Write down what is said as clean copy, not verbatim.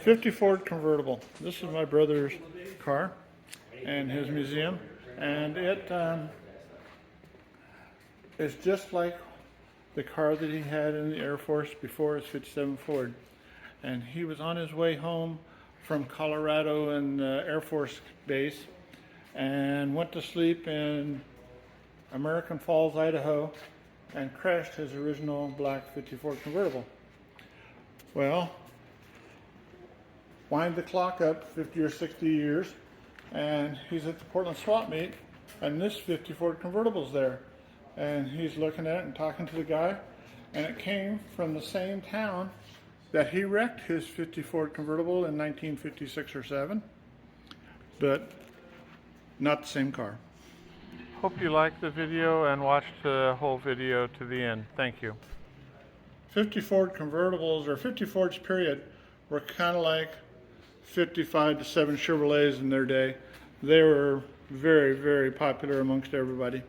50 Ford convertible. This is my brother's car and his museum, and it is just like the car that he had in the Air Force before his 57 Ford. And he was on his way home from Colorado and Air Force Base and went to sleep in American Falls, Idaho, and crashed his original black 50 Ford convertible. Well, wind the clock up 50 or 60 years, and he's at the Portland swap meet, and this 50 Ford convertible's there. And he's looking at it and talking to the guy, and it came from the same town that he wrecked his 50 Ford convertible in 1956 or 7, but not the same car. Hope you liked the video and watched the whole video to the end. Thank you. 50 Ford convertibles, or 50 Fords period, were kind of like 55 to 7 Chevrolets in their day. They were very, very popular amongst everybody.